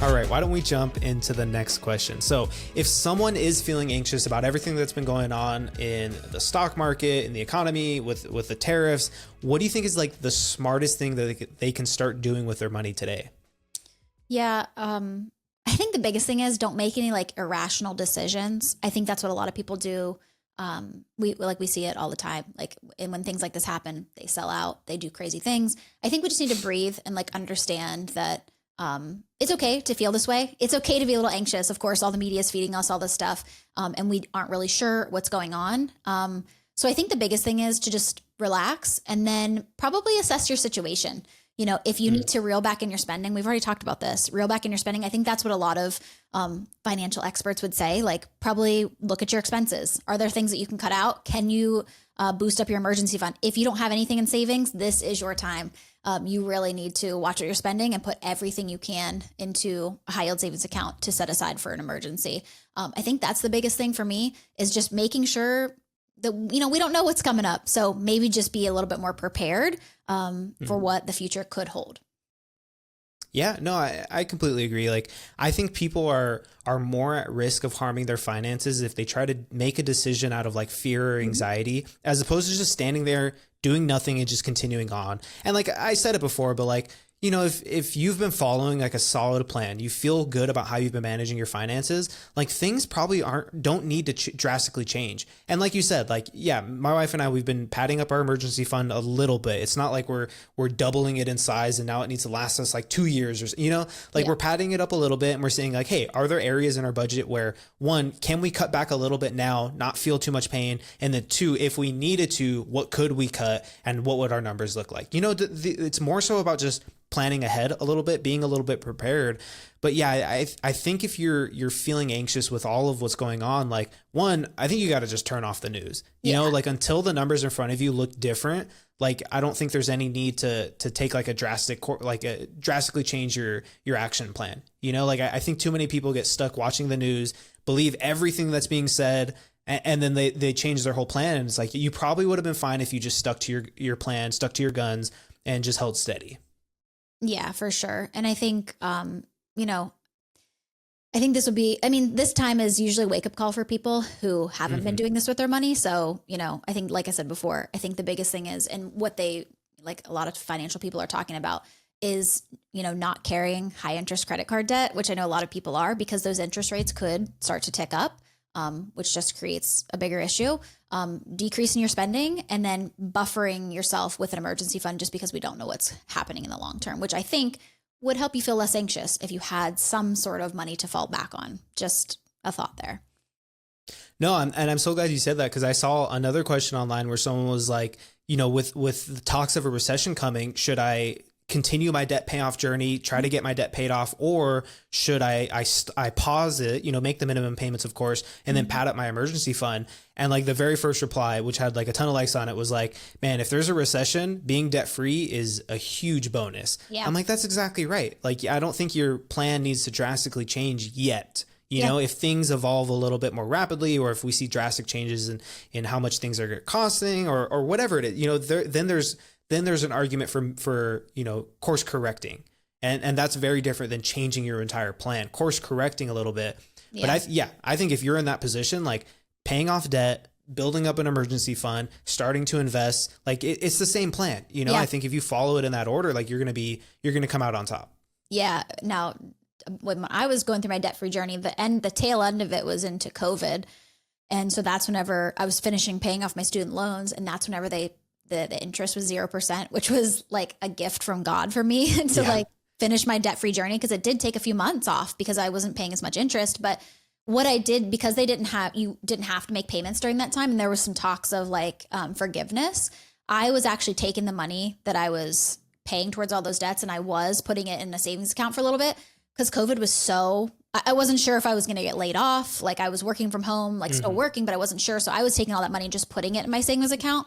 All right, why don't we jump into the next question? So, if someone is feeling anxious about everything that's been going on in the stock market, in the economy, with the tariffs, what do you think is like the smartest thing that they can start doing with their money today? Yeah, I think the biggest thing is don't make any like irrational decisions. I think that's what a lot of people do. We see it all the time. Like, and when things like this happen, they sell out, they do crazy things. I think we just need to breathe and like understand that it's okay to feel this way. It's okay to be a little anxious. Of course, all the media is feeding us all this stuff, and we aren't really sure what's going on. So I think the biggest thing is to just relax and then probably assess your situation. You know, if you need to reel back in your spending, we've already talked about this, reel back in your spending. I think that's what a lot of financial experts would say, like probably look at your expenses. Are there things that you can cut out? Can you boost up your emergency fund? If you don't have anything in savings, this is your time. You really need to watch what you're spending and put everything you can into a high yield savings account to set aside for an emergency. I think that's the biggest thing for me is just making sure that, you know, we don't know what's coming up. So maybe just be a little bit more prepared for what the future could hold. Yeah, no, I completely agree. Like, I think people are more at risk of harming their finances if they try to make a decision out of like fear or anxiety, as opposed to just standing there doing nothing and just continuing on. And like I said it before, but like, you know, if you've been following like a solid plan, you feel good about how you've been managing your finances, like things probably don't need to drastically change. And like you said, like, yeah, my wife and I, we've been padding up our emergency fund a little bit. It's not like we're doubling it in size and now it needs to last us like 2 years or, you know, like we're padding it up a little bit and we're saying like, hey, are there areas in our budget where one, can we cut back a little bit now, not feel too much pain? And then two, if we needed to, what could we cut and what would our numbers look like? You know, it's more so about just planning ahead a little bit, being a little bit prepared. But yeah, I think if you're feeling anxious with all of what's going on, like one, I think you got to just turn off the news, you know, like until the numbers in front of you look different. Like, I don't think there's any need to take like a drastically change your action plan. You know, like I think too many people get stuck watching the news, believe everything that's being said, and then they change their whole plan. And it's like, you probably would have been fine if you just stuck to your plan, stuck to your guns and just held steady. Yeah, for sure. And I think, you know, I think this time is usually a wake up call for people who haven't been doing this with their money. So, you know, I think, like I said before, I think the biggest thing is, and what like a lot of financial people are talking about is, you know, not carrying high interest credit card debt, which I know a lot of people are, because those interest rates could start to tick up, which just creates a bigger issue. Decreasing your spending and then buffering yourself with an emergency fund, just because we don't know what's happening in the long term, which I think would help you feel less anxious if you had some sort of money to fall back on. Just a thought there. No, I'm so glad you said that, because I saw another question online where someone was like, you know, with the talks of a recession coming, should I continue my debt payoff journey, try to get my debt paid off, or should I pause it, you know, make the minimum payments, of course, and then pad up my emergency fund? And like the very first reply, which had like a ton of likes on it, was like, man, if there's a recession, being debt free is a huge bonus. Yeah. I'm like, that's exactly right. Like, I don't think your plan needs to drastically change yet. You know, if things evolve a little bit more rapidly, or if we see drastic changes in how much things are costing or whatever it is, you know, then there's an argument for, you know, course correcting. And that's very different than changing your entire plan, course correcting a little bit. Yeah. But I think if you're in that position, like paying off debt, building up an emergency fund, starting to invest, like it's the same plan. You know, I think if you follow it in that order, like you're going to come out on top. Yeah. Now, when I was going through my debt-free journey, the tail end of it was into COVID. And so that's whenever I was finishing paying off my student loans. And that's whenever the interest was 0%, which was like a gift from God for me to like finish my debt-free journey. Because it did take a few months off because I wasn't paying as much interest. But what I did, because you didn't have to make payments during that time, and there was some talks of like forgiveness, I was actually taking the money that I was paying towards all those debts and I was putting it in a savings account for a little bit, because COVID was I wasn't sure if I was going to get laid off. Like, I was working from home, like still working, but I wasn't sure. So I was taking all that money and just putting it in my savings account.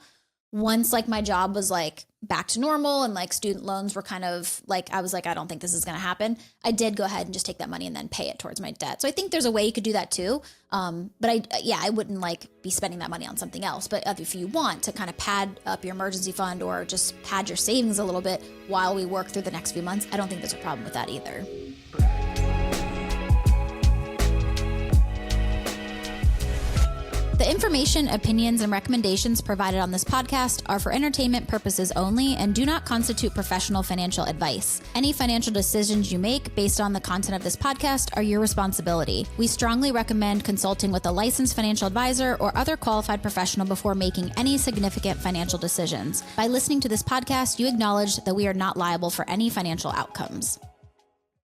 Once like my job was like back to normal and like student loans were kind of like, I was like, I don't think this is going to happen. I did go ahead and just take that money and then pay it towards my debt. So I think there's a way you could do that too. But I wouldn't like be spending that money on something else. But if you want to kind of pad up your emergency fund or just pad your savings a little bit while we work through the next few months, I don't think there's a problem with that either. The information, opinions, and recommendations provided on this podcast are for entertainment purposes only and do not constitute professional financial advice. Any financial decisions you make based on the content of this podcast are your responsibility. We strongly recommend consulting with a licensed financial advisor or other qualified professional before making any significant financial decisions. By listening to this podcast, you acknowledge that we are not liable for any financial outcomes.